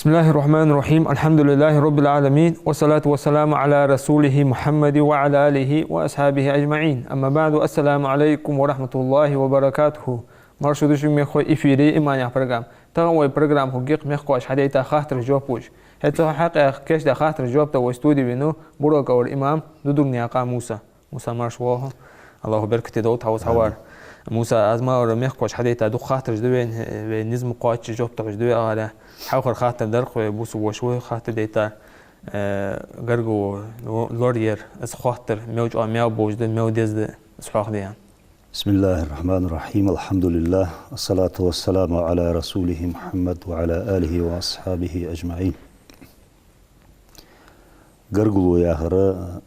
بسم الله الرحمن الرحيم. الحمد لله رب العالمين، والصلاة والسلام على رسوله محمد وعلى آله وأصحابه أجمعين. أما بعد، السلام عليكم ورحمة الله وبركاته. مرشد مخو إفيري إيمان برنامج. تغوي برنامج حقيق مخو أشهد إتا خاطر جوابوج. هتا حقيقة كيش دا خاطر جواب تا واستودي بينو بروك أو الإمام دودو نياقا موسى مرشوه الله بركة دوت هاوس هوار موسى أزما ورميخ كوش حديتا دو خاطر جدوين نزم قواتش جواب تا جدوين على حاول خاطر درق بوسو وشوي خاطر ديتا غرغو لورير اس خاطر موج او ميو بوجد ميو ديز صحاح ديان. بسم الله الرحمن الرحيم. الحمد لله، الصلاة والسلام على رسوله محمد وعلى آله وأصحابه أجمعين. غرغو يا هرا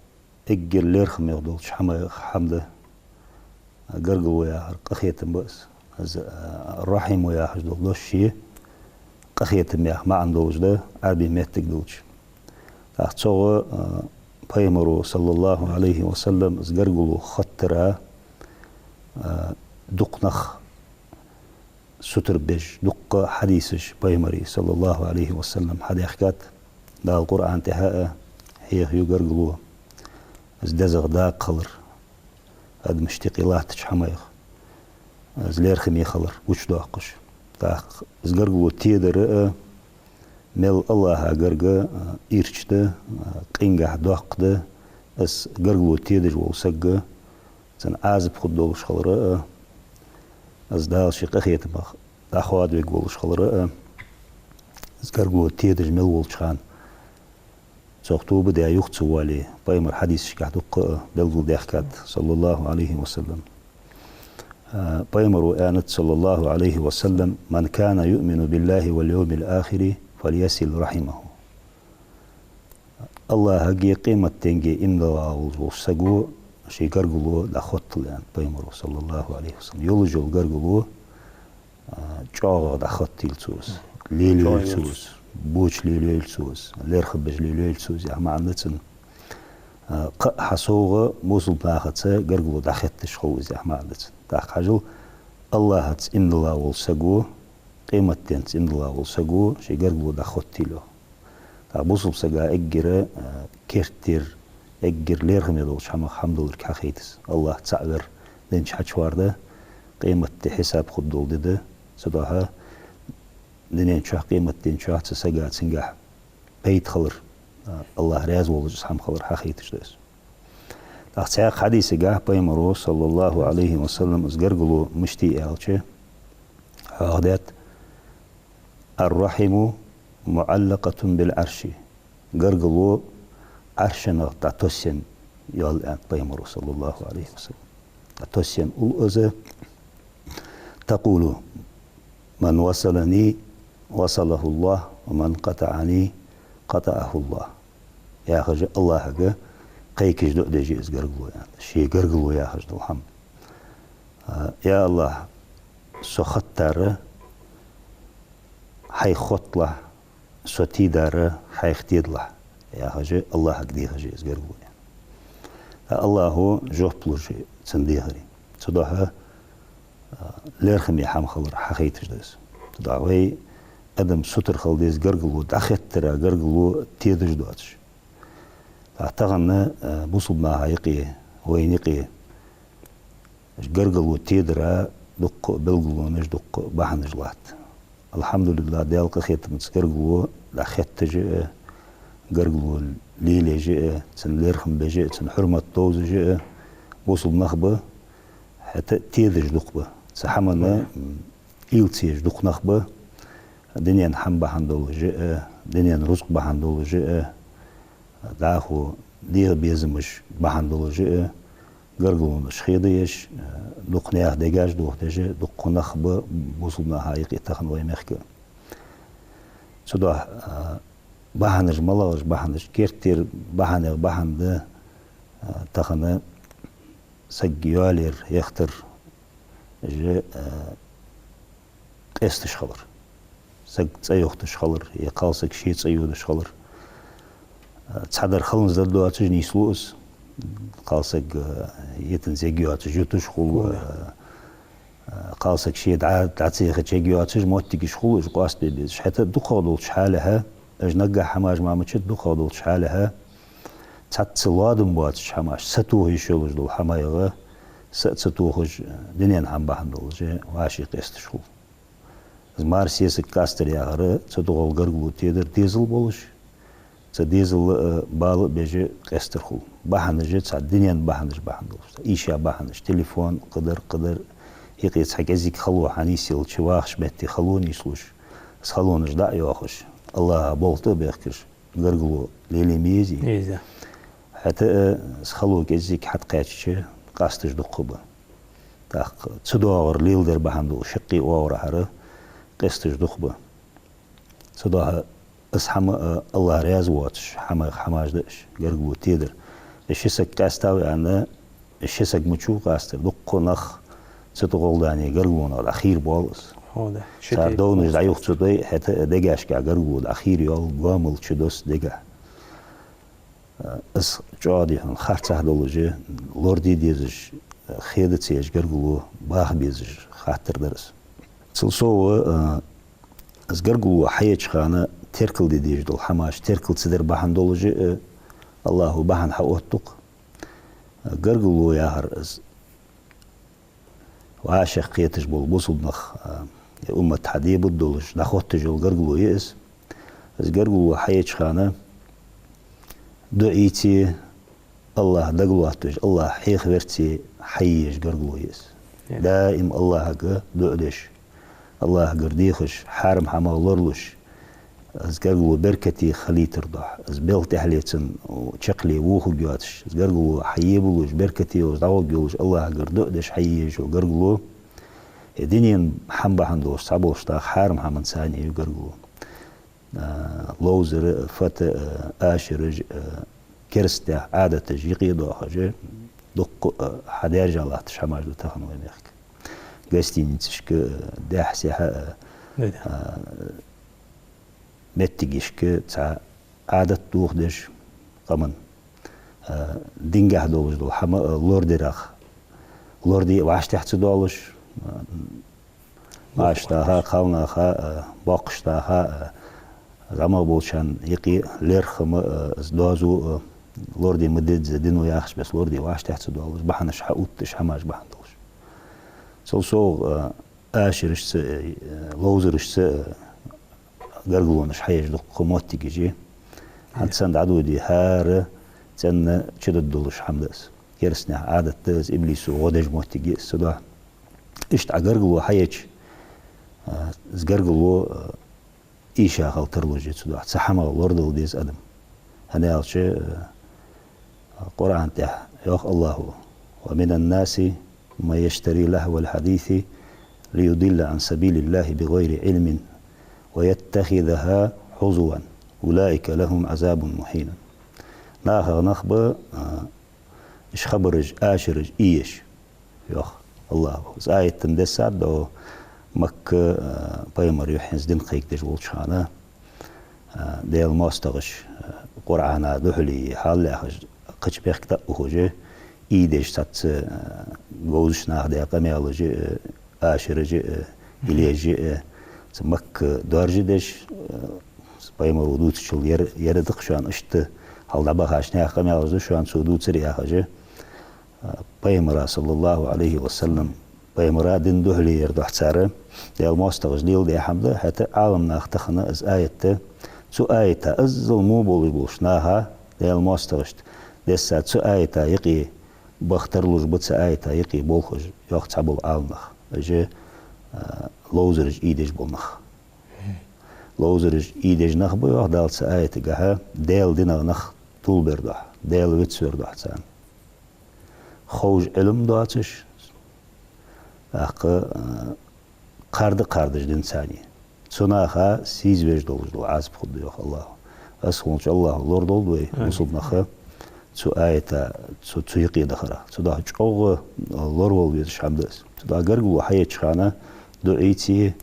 اجل ليرخ ميغدول شحما حمده غرغو يا هر قخيتم بس الرحيم ويا حجدول دوشي قخيتم يا ما عندوش ده عربي ميتك دوش تاختصو پیغمبر صلى الله عليه وسلم از غرغو خطرا دقنخ ستر بيش دق حديثش پیغمبر صلى الله عليه وسلم حديث دا القرآن تها هي غرغو از دزغ دا قلر اد مشتقلات شحمايخ از ليرخ مي خلر وش داقش تاخ از غرغو تيدر مل الله غرغ ايرچده قينغه داقده اس غرغو تيدر ولسغ سن ازب خدولش خلر از دال شي قخيت بخ دا خواد ويغولش خلر از غرغو تيدر مل ولچان سوختو بدا يخت والي بايمر حديث شكادق بلغو دحكات صلى الله عليه وسلم بايمر آنت صلى الله عليه وسلم من كان يؤمن بالله واليوم الآخر فليسل رحمه الله هجي قيمة تنجي إن الله وسجو شي قرقلو دخوت لان بايمر صلى الله عليه وسلم يولجو قرقلو جاغ دخوت تيلسوس ليلسوس بوش ليلسوس ليرخبج ليلسوس يا ما عندتن حسوغ موصل باخته قرقلو دخيتش خوز يا ما عندتن داخ حاجل الله هت إن الله والسجو قيمة تنت إن الله والسجو شي قرقلو دخوتيلو تا بوصل سجا اجر كيرتير اجر ليرهم يدوش حما الحمد لله كخيتس الله تعبر لنش حشوارده قيمة حساب خدول ده صداها دنيا شاه قيمة دين شاه تسجع تنجح بيت خلر الله راز والجس حم خلر حخيتش دس تحتاج حديث جاه بيمرو صلى الله عليه وسلم أزجرجلو مشتي ألشة هادات الرحم معلقة بالعرش جرجلو عرشنا تعتسين يال بيمرو صلى الله عليه وسلم تعتسين الأذى تقول من وصلني وصله الله ومن قطعني قطعه الله يا خج الله حاجة قيكش دو دجي از غرغلو يعني شي غرغلو يا خج الحمد يا الله سخطر حي خطله سوتي دار حي اختيدله يا خج الله حق دي خج از غرغلو يعني الله جوه بلوجي تنديهري صدها ليرخم يحام خلر حقيتش دس تدعوي ادم ستر خلديز غرغلو داخترا غرغلو تيدج دوتش اعتقد بوصل ما هيقي وينقي غرغلو تيدرا دق بلغلو نج دق بحنج لات الحمد لله ديالك خيت متسغرغلو داختج غرغلو ليلج تن ليرخم بجي تن حرمه دوز بوصل مخبه حتى تيدج دقبه سحمنا إلتيج دق نخبه دنيا نحم بحندول جاء دنيا رزق بحندول جاء داخو دير بيزمش بحندول جاء غرغلو مشخيديش دق نياخ ديجاج دوخ دجا دق نخبه بوصلنا هايق يتخن ويمخك سودا بحنج ملاج بحنج كيرتير بحنج بحند تخن سجيالير يختر جاء قيستش خلر سج تسيوختش خلر يقالسك شيء تسيودش خلر تصدر خلنز دلو اتج نيسلوس قالسك يتن زيجيو اتج يوتش خل قالسك شيء تعطيه خشيجياتش موتك شخول قاست بيز حتى دخول شحالها أجنقع حماج ما مشت دخول شحالها تتصلادم باتش حماش ستوه يشولج دول حمايغه ستوهج دنيان هم بحندولج واشي قيست شخول مارسيس كاستر ياغرı ستوغل غرغلو تيدر ديزل بولش ديزل بال بيجي قيستر خول بحنج دنيان بحنج بحندولج إيشا بحنج تليفون قدر يقيس حق ازيك خلو حنيسيل شواخش بيتي خلوني يسلوش خلونش دا يوخش الله بولتو بيخكش غرغلو ليلي ميزي حتى خلوك ازيك حد قاتش قاستش دقوبة تاق تصدوغر ليلدر بحندو شقي وورا حره قاستش دقوبة صدوها اسحم الله رياز واتش حماج داش غرغلو تيدر الشيسك قاستاوي عنا الشيسك مچو قاستر دقو نخ ستغولداني غرغون الأخير بالس. هذا. سردون زعيق صدي حتى دجاش كغرغو الأخير يال قامل شدوس دجا. اس جادي هن خرطة دولجة لوردي ديزش خيدة سيج غرغو باخ بيزش خاطر درس. سلسو اس غرغو حيج خانة تركل ديج دول حماش تركل صدر باهن دولجة الله باهن حوتق. غرغو ياهر اس وعاشق قيتش بالبوصل نخ أمة حديب الدولش نخوتش الجرجلو يأس الجرجلو حيج خانة دعيتي الله دقلواتش الله حيخ ورتي حيج جرجلو يأس دائم الله جا دعدش الله قرديخش حارم حمال لرلش الجرجلو بركتي خلي ترضح البلت أهليتن وشقلي ووخو جواتش الجرجلو حيبلوش بركتي وزعوق جوش الله قردوش حيج وجرجلو دينين حنبا حندوش صعبوش تا حارم حمن ثاني يجرجلو لوزر فت آشرج كرسته عادة يقيدو خجي دق حدارج الله تشماج دو تخنو يميخك قاستين تشك داح سيحة متجيشك تاع عادة دوخدش قمن دينجه دوش دو حما لوردي راخ لوردي وعش تحت دولش عاشتاها خالناها باقشتاها زعما بولشان يقي ليرخم دوزو لوردي مدد زدينو ياخش بس لوردي وعش تحت دولش بحنش حقوتش حماش بحندوش سلسو آشرش لوزرش غرغلونش حيج دق موتي جي هنتسند عدو دي هار تن شدد دولش حمدس كيرسنا عادة تز إبليس وغدج موتي جي السدا إشت عغرغلو حيج زغرغلو إيشا خلطرلو جي سدا سحما وردو ديز أدم هنا شيء قرآن تح ياخ الله ومن الناس ما يشتري لهو الحديث ليضل عن سبيل الله بغير علم ويتخذها حظوا أولئك لهم عذاب مهين ناخر نخبة إيش خبرج آشرج إيش ياخ الله زايد تندسات دو مك بايمر يحنز دين قيك دجول شانا ديال ماستغش قرآن دحلي حال أخج قش بيخ تأخوجه إيدش سات جوزش ناخده قميالج آشرج إليج مك دارجدش بايمر ودوت شل يردق شان اشت حال دبا خاشني قميالج شان سودوت سري أخجه بايمر صلى الله عليه وسلم بايمر دين دحلي يردح ساره ديال ماستغش ديال دي حمده حتى عالمنا اختخنا از آيته سو آيته الظلمو بولشناها ديال ماستغشت ديسات سو آيته يقي بخترلوش بتس آيته يقي بولخج يوخت عبول عالنخ اجي لوزرج ايدج بولنخ لوزرج ايدج نخ بيوخ دالت آيته قها ديال دينا نخ طول بردح ديال ويتس بردح تسان خوج علم داتش قاردج دين ثاني سناخا سيز ويج دولجدو عازب خد يوخ الله أسخونش الله لور دولدوي وصل نخا سو آيتا سو تيقي دخرا سو دا جوغ لور ولويز شامدس سو دا غرغو حيج خانا دعيتي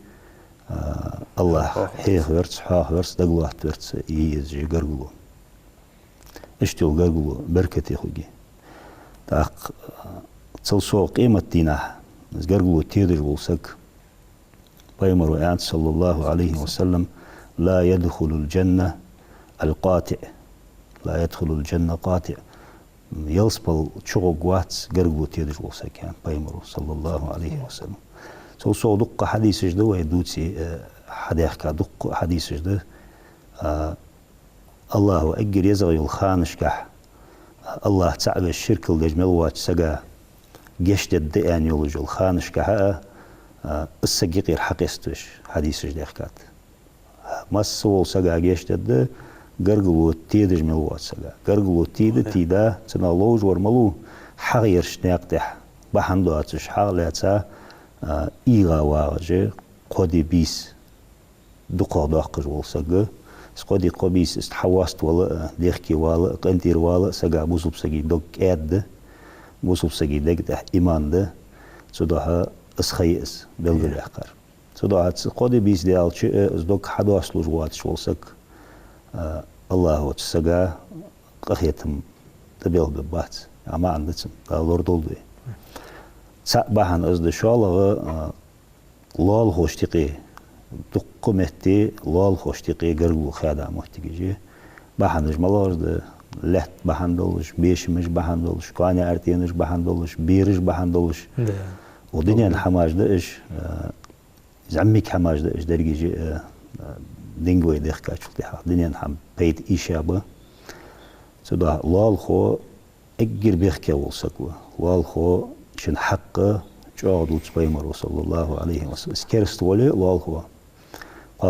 الله حيخ ورتس حاخ ورتس دغلوات ورتس يز جي غرغو اشتو غرغو بركتي خوغي تاق تصلسو قيمة دينه زغرغو تيدج بولسك بيمرو أنت صلى الله عليه وسلم لا يدخل الجنة القاطع لا يدخل الجنة قاطع يلسبل شغل قوات غرغو تيدج بولسك يعني بيمرو صلى الله عليه وسلم سو دق حديث جده ويدوتي حديث دق حديث جده الله أجر يزغي الخانش كح الله تعب الشرك الدجمل وات سجا جشت الدئان يولج الخانش كها السجيق الحقيستش حديث جده كات مسول سجا جشت الد غرغو تيدج ملوات سجا غرغو تيدا تنالوج ورملو حغير شناقتح بحندواتش حغلاتها إيغا واجه قدي بيس دقا داقج والسجا سقدي قبيس استحواست ولا ديخكي ولا قنتير ولا سجا بوسوب سجي دوك اد بوسوب سجي دقته إيمان ده صدها اسخيس بلغ الأحقر صدها سقدي بيس ديالش دوك حداش لجوات شولسك الله تسجا قخيتم تبيل ببات ما عندتم لورد دولدي سبحان أزد شالغ لال خوشتقي دق مهتي لال خوشتقي غرغو خادا محتقي بحنج ملارد لحت بحندولش بيشمش بحندولش كاني ارتينش بحندولش بيرش بحندولش ودنيا حماج داش زعميك حماج داش درجي دينغوي دخكا شلتها دنيا حم بيت إيشابه سدا لال خو أجر بيخكا والسكوا لال خو شن حقه جاء بيمر صلى الله عليه وسلم سكرست ولي لال خو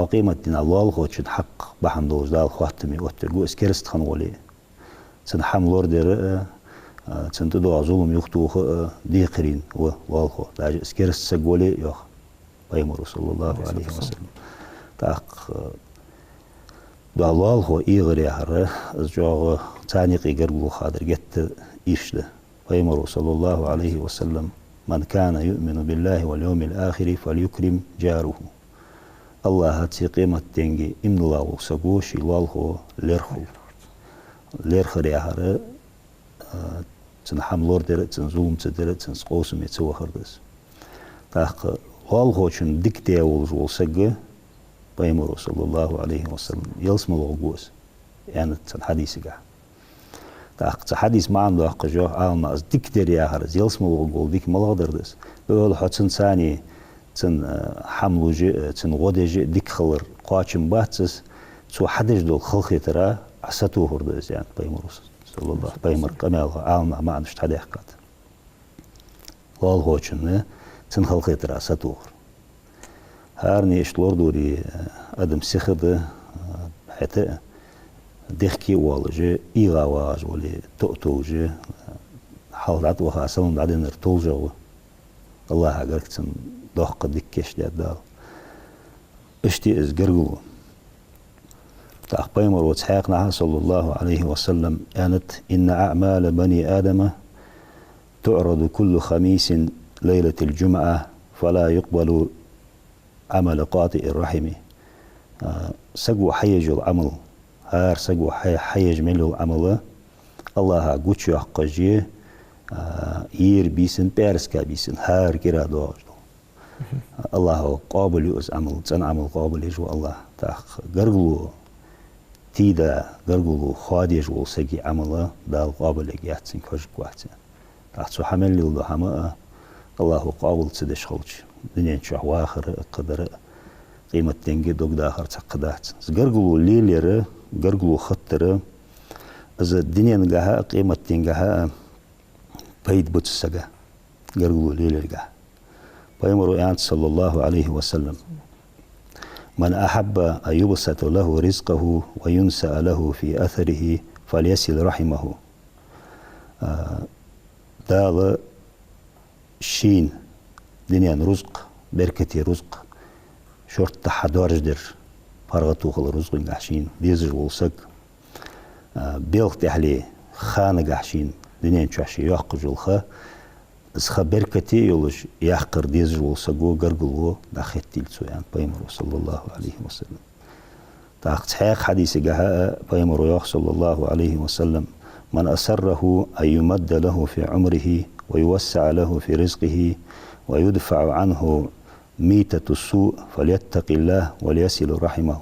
قيمة دين لال خو شن حق بحمدوش دال خواتمي وترجو سكرست خان ولي سن حملور در سن تدو ظلم يختو ديقرين ولال خو داج سكرست سجولي يا بيمر صلى الله عليه وسلم تاق دالال هو إيغري هره جاء تانيقي قربو خادر جت إيشده بيمر صلى الله عليه وسلم من كان يؤمن بالله واليوم الآخر فليكرم جاره الله هاتي قيمة تنجي إمن الله وسقوش الله هو ليرخري هره تنحم لور درت تنزوم تدرت تنسقوسم يتسوى خردس تاق الله هو شن دكتي والسقه بيمر صلى الله عليه وسلم يلسم الغوص يعني حديث جا تاخذ حديث ما عنده حق جو ما ديك يا هرز يلسم الغول ديك ما لغدردس اول حتن ثاني تن حملو جي تن غودجي ديك خلر قاچم باتس سو حدج دول خلخي ترى عساتو هردس يعني بيمر صلى الله بيمر كمال عالم ما عندش حد يحكي والله شنو تن خلخي ترى عساتو هارني اشتلور دوري ادم سخده حتى دخكي والجي ايغا واج ولي توجي حاولت وها سلم بعدين ارتولجو الله قالت دق دكش دال اشتي از غرغو تاقبيمر وتحاقنا صلى الله عليه وسلم كانت ان اعمال بني ادم تعرض كل خميس ليله الجمعه فلا يقبل عمل قاطع الرحم سقو حيج العمل هار سقو حيج ملو العمل الله قوتش يحقجي يير بيسن بيرسكا بيسن هار كرا دوج الله قابل يؤز عمل تن عمل قابل يجو الله تاخ غرغلو تيدا غرغلو خاديج والسقي عمل دال قابل ياتسن كوج قواتن تاخ حمل لو حما الله قابل تدش خلج دنيا شو واخر قدر قيمة تنجي دوق داخر تقدات غرغلو ليليره غرغلو خطره از الدنيا نجاها قيمة تنجاها بيد بتسجا غرغلو ليليرجا بيمر يعني صلى الله عليه وسلم من أحب أن يبسط له رزقه وينسأ له في أثره فليصل رحمه دال شين دنيا رزق بركتي رزق شرط تحدارج در فرغتو خل رزق نحشين بيزر والسق بيلغ تحلي خانة قحشين دنيا نشوحشي يحقج الخا اسخا بركتي يولج يحقر ديزر والسقو قرقلو داخل تلتو يعني بيمرو صلى الله عليه وسلم تاخت حيق حديثي قها بيمرو صلى الله عليه وسلم من أسره أن يمد له في عمره ويوسع له في رزقه ويدفع عنه ميتة السوء فليتق الله وليصل رحمه.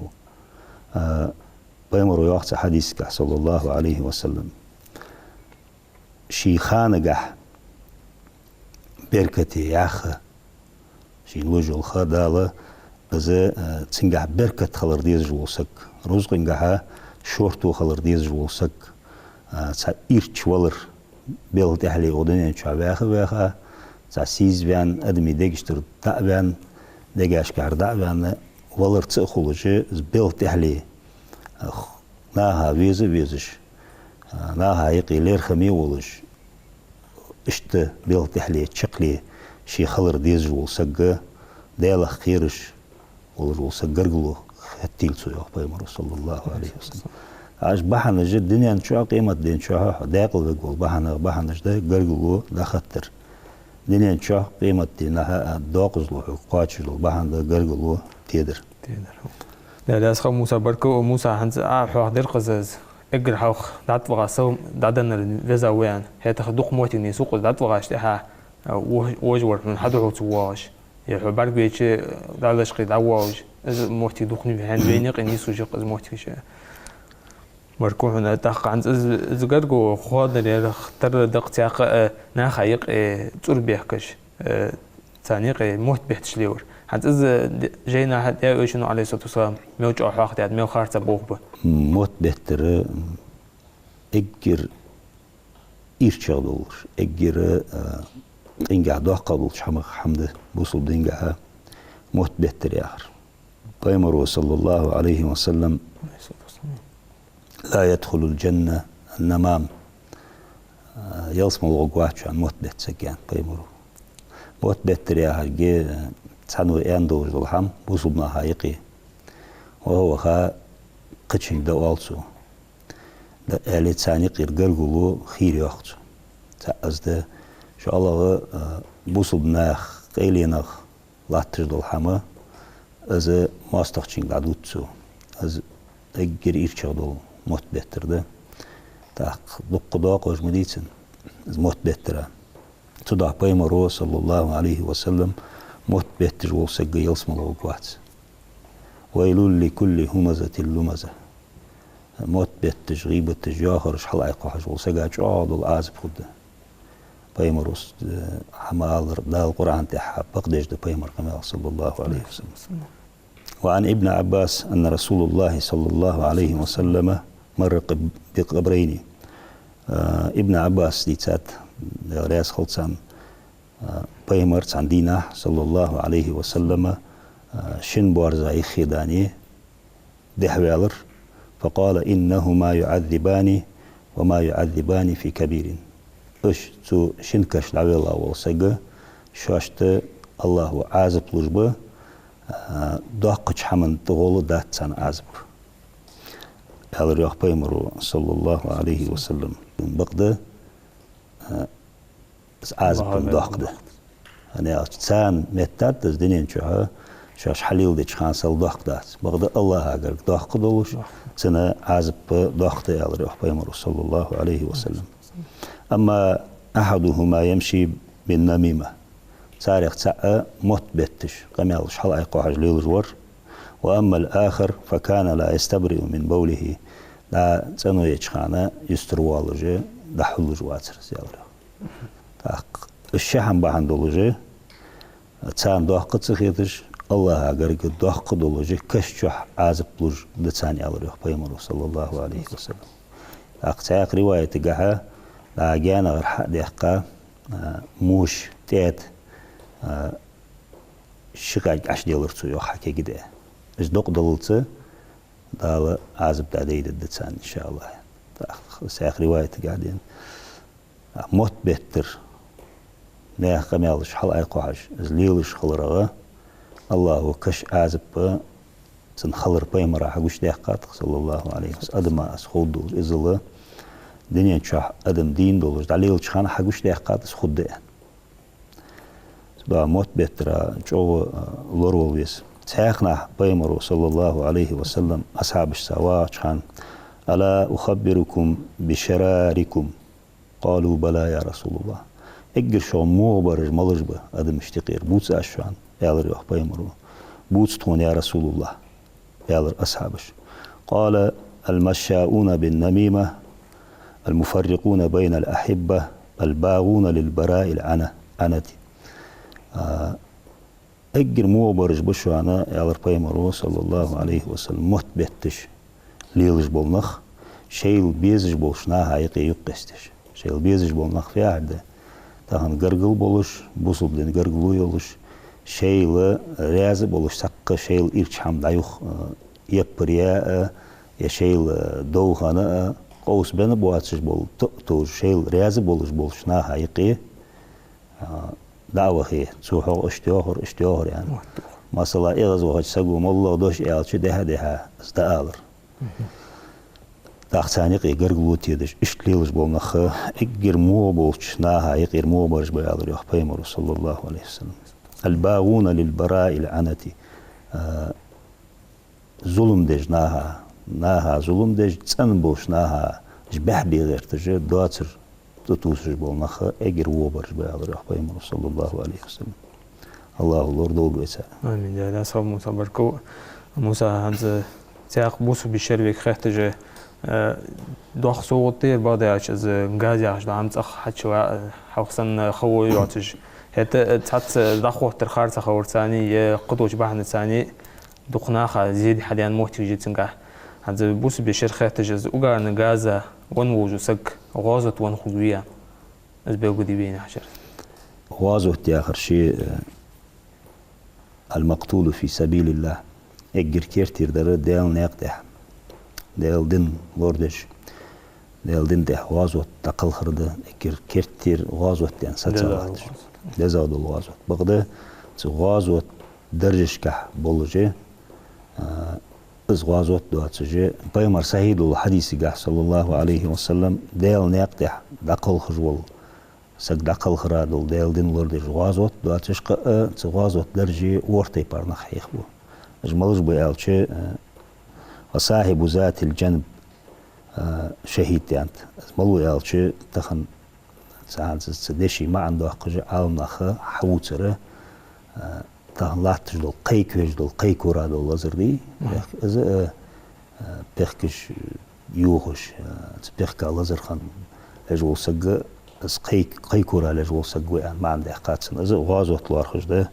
بيمر يوقت حديثك صلى الله عليه وسلم شيخانجح بركتي ياخ شين وجه الخدالة إذا تنجح بركة خلر ديز جوسك رزقنجها شورتو خلر ديز جوسك إيرتش ولر بيلت أهلي ودنيا شعبها سيز بيان أدمي ديجشتر دعبان ديجاش كار دعبان ولر تأخلوجي بيلت أهلي ناها ويزش ناها يقي لير خمي ولش اشت بيلت أهلي تشقلي شي خلر ديز جوسك ديلا خيرش ولر وسجرجلو هتيل سويق بيمر صلى الله عليه وسلم عاش بحنا جد دنيا نشوف قيمة دين شوها داقل بقول بحنا جد جرجلو لا خطر دنيا نشوف قيمة دينها داقزلو قاتشلو بحنا جرجلو تيدر لا لا أسخو موسى بركو موسى هنز حاضر قزاز اجر حوخ دعت وغاسو دعنا الفيزا وين هي تخدق موتي نسوق دعت وغاشتها وجور من حد عطواش يا برك بيتش دعلاش قيد عواج موتي دخني بهان بينق نيسو جق موتي شيء مركو هنا تحق عن زجرجو خاضر يا اختار دقتيق ناخيق تربيه كش ثانيق موت بيحتشليور حتى جينا حد يا شنو عليه الصلاه والسلام موج او حق ميو خارته بوخبه موت بهتر اجر إيرشادور اجر إنجا دقابل شمخ حمد بوصل دينجا موت بهتر يا آخر بيمر صلى الله عليه وسلم لا يدخل الجنة النمام يلسم الوقوات عن موت بهت سكان بيمر موت بهتر يا آخر جي تسانو يندو الحم بوصلنا حقيقي وهو خا قتشن دوالسو ده آلي تساني قير قرقلو خير يوقتو تأزده شاء الله بوصلنا قيلينخ لاتر الحما از ماستخشين قادوتسو از اجر إيرشادو موت بهتر ده تاق دق داقوش مديتن از موت بهتره تدع بيمرو صلى الله عليه وسلم موت بهتر وسجى يلسم الوقوات ويل لكل همزة اللمزة موت بهتر غيبة تجاهر شحل عيقاش وسجى جعاد العازب خده بيمروس حمال دا القرآن تحب بقديش ده بيمر كما صلى الله عليه وسلم. وعن ابن عباس أن رسول الله صلى الله عليه وسلم مر بقبرين ابن عباس دي تات رياس خلصان بيمر عن دينه صلى الله عليه وسلم شن بارزا خيداني دحوالر فقال إنهما يعذبان وما يعذبان في كبير اش تو شنكش لعويلا والسجى شاشت الله عازب لجبه داقش حمن تغول داتسان عازب هذا رياح بيمرو صلى الله عليه وسلم بقده عازب داقده أنا تسان متات دنيا شوها شاش حليل دي خانسل داقدات بقده الله أجر داقدولش سنة عازب داقده هذا رياح بيمرو صلى الله عليه وسلم. أما أحدهما يمشي بالنميمة سارق ساعة موت بتش قميالش حل أيقاحج ليلجور وأما الآخر فكان لا يستبرئ من بوله لا تنو يجخانا يستروالجي دحلج واتر زيالره الشحن بحن دولجي تسان دوحق تسخيتش الله أقرق دوحق دولجي كشح عازب لج دتساني على بيمرو صلى الله عليه وسلم أقتاق رواية تقاها لا جانا غير حق دقة موش تيت شقاق عش ديالرتو يو حكي كده إيش دق دلته دال عازب تعديد الدتسان إن شاء الله ساق رواية قاعدين موت بهتر نيا قميالش حل أيقاعش إزليلش خلرغة الله وكش عازب تنخلر بيمرا حقوش دقات صلى الله عليه وسلم أدما أسخود دول إزله دنيا شح أدم دين دولش دليل شخان حقوش دقات أسخود ده سبا موت بهتر جو لورولويس ساقنا بيمرو صلى الله عليه وسلم أصحاب السوا شخان ألا أخبركم بشراركم قالوا بلى يا رسول الله اجر شو مو برج ملج به ادم اشتقير بوتس اشان يالر يوح بيمرو بوتس تون يا رسول الله يالر اصحابش قال المشاؤون بالنميمه المفرقون بين الاحبه الباغون للبراء العنتي اجر مو برج بشو انا يالر بيمرو صلى الله عليه وسلم مت بيتش ليلج بولنخ شيل بيزج بولشنا هايقي يقستش شيل بيزج بولنخ في عهده تاهن قرقل بولش بوصل بدن قرقلو يولش شيل رياز بولش سقة شيل إيرش حمد عيوخ يبرياء يا شيل دوخانا قوس بنا بواتش بول تو شيل رياز بولش بولشنا هايقي دعوة هي تسوحو اشتيوهر يعني مثلا إغز وحج سقو مالله دوش إعالش دها استقالر تاخسانيقي قرقلو تيدش اشتليلش بولنخ اجر مو بولش ناها يقير مو برج بيالر يوح بيمر صلى الله عليه وسلم الباغون للبراء العنتي ظلم دج ناها ظلم دج تسن بولش ناها جبح بيغير تجي دواتر تتوسج بولنخ اجر مو برج بيالر يوح بيمر صلى الله عليه وسلم الله اللور دول بيسا آمين يا لا صاب موسى بركو موسى هنز تاق بوسو بشربك خيختجي دوخ صوتي بعد ياش از غاز ياش دامت اخ حتشوا حوخسن خو يوتج هتا تحت دخو ترخار تخور ثاني قدوج بحن ثاني دقناخ زيد حاليا موتي جيتنغا هذا بوس بشر خيختج از اوغان غازا ون وجو سك غازت ون خويا از بيغدي بين حشر غازت يا اخر شيء المقتول في سبيل الله اجر كيرتير در ديل نيقدح ديل دين لوردش ديل دين ده غازوت تقل خرده اجر كيرتير غازوت دين ساتسوات دزاد الغازوت بغده غازوت درجش كح بولجي از غازوت دواتسجي بيمر سعيد الحديث قح صلى الله عليه وسلم ديل نيقدح دقل خجول سك دقل خرادل ديل دين لوردش غازوت دواتسش غازوت درجي ورتي بارنخ يخبو اجملش بيالشي وصاحب ذات الجنب شهيد يعني ملو يالشي تخن ساعات سدشي ما عنده حق عالم اخ حوتره تخن لاتش دول قيكوج دول قيكورا دول لازردي از بيخكش يوخش بيخكا لازر خن اجول سق از قيكورا لجول سق يعني ما عنده حقات از غازوت لارخش ده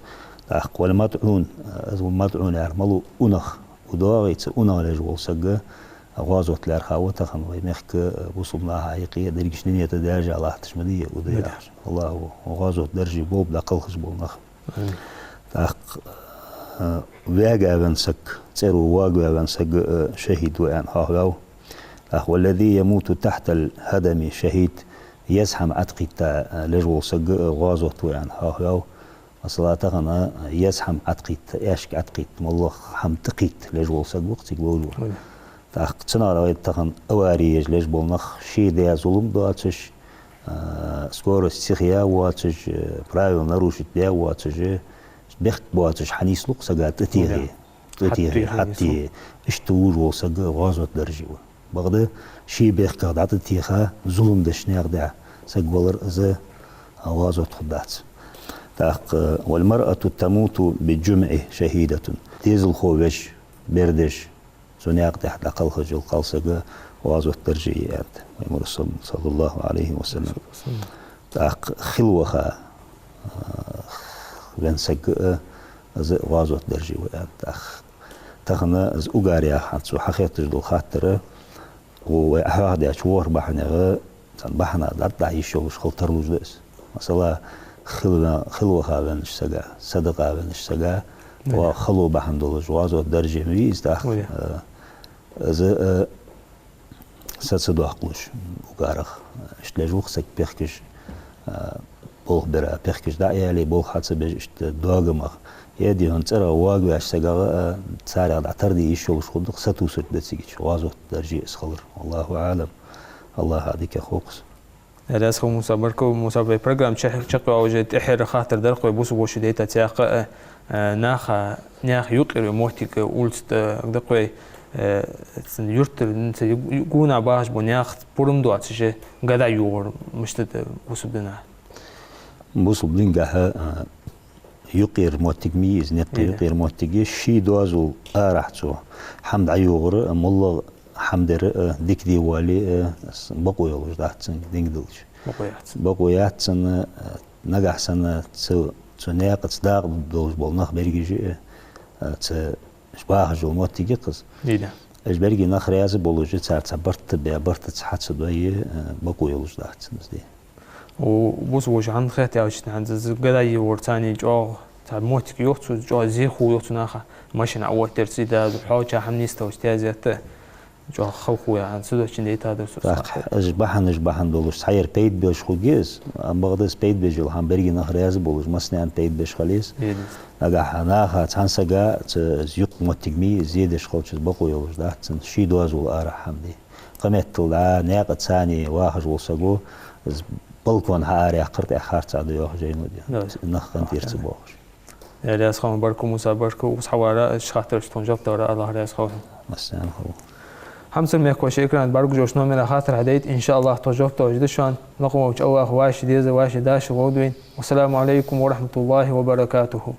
اخ ولا مدعون از مدعون يرملو اونخ وداغيت اونغ لجول سق غازوت لارخاوة تخن ويمخك وصلنا هايقية درجش نية درجة الله تشمدية وديا الله غازوت درجي بوب دقلخش بولنخ تاق واقع بنسك تيرو واقع بنسك شهيد وان هاغاو اخ والذي يموت تحت الهدم شهيد يزحم عتقي تا لجول سق غازوت وان هاغاو أصلا تغنى يزحم عتقيت ياشك عتقيت والله حم تقيت لجول سق وقت يقولوا تاقتنا رأيت تغن أواري يجلج بولنخ شي ديا ظلم دواتش سكور استخيا واتش برايو نروش ديا واتش بخت بواتش حنيس لق سقات تتيغي حتى اشتوج وسق غازوت درجي بغدا شي بخت قاعد تتيخا ظلم دشنيغ دع سق ولر از غازوت خدات تاق والمرأة تموت بالجمع شهيدة تيزل خوش بردش سنياق تحت قلخج القلصقة وغازوت درجيات ويمر صلى الله عليه وسلم تاق خلوخا بنسق غازوت درجي ويات تاخنا از اوغاريا حتسو حقيقة جدو خاطر وأحواد يشور بحنا بحنا دعا يشوش خلطرلوش دس مثلا خلوها بنش سجا صدقة بنش سجا وخلو بحندول جوازو درجة ميز تاخ از ساتسدو عقلش وقارخ اشتلاجوخ سك بيخكش بوخ برا بيخكش داعي علي بوخ حتى بيشت دوغمخ يدي هنترا واقع سجا تسارع دعتردي يشوش خدق ستوسر دتسيج وازو درجة اسخلر والله أعلم الله هذيك خوكس هذا هو مسابقة برنامج شقة وجد إحير خاطر درق ويبوس بوش ديتا تاق ناخ يقر موتك قلت دقوي يرت يقونا باش بنياخ برم دوات شيء قدا يور مشتت بوس بدنا بوصل بلينجاها يقير موتجميز نت يقير موتجيش شي دوازو راحتو حمد عيوغر مولى حمد ديك دي والي بقوا يلوش داتن دينجدلش بقوا ياتن نجح سنة تناقض داغ دوز بالنخ بريجي ت شباه جو موتجي قص اش بريجي نخ رياز بولوجي تعبرت بيبرت تحت دوي بقوا يلوش داتن دي وبوس وش عن خيتي أو شيء عند الزجاجي ورتاني جو تاع موتك يوتو جو زيخو يوتو ناخا ماشي نعود ترسيدا الحوجة حمنيستا وستازيت جو خوخو عن سودو شنيت هذا أجبحن دولش حير بيت بيش خوجيز بغدس بيت بيجول هم برجي نخرياز بولش مسني عن بيت بيش خليس نجح ناخا تانسجا زيق موتجمي زيدش خوش بقو يولش ده شي دوز ولا أرح حمدي قمت طلع ناقة ثاني واحد وصقو بالكون هاري قرت أخرت على يوه جينو دي نخن تيرت بوخش يا ليس خام بركو موسى بركو وصحوارا شخاطر شتونجاب دورا الله ليس خام مسان هو حمصر ميكو شكرا بركو جوشنو من خاطر هديت إن شاء الله توجب توجدشان نقوم وش أو واش ديز واش داش وودوين والسلام عليكم ورحمة الله وبركاته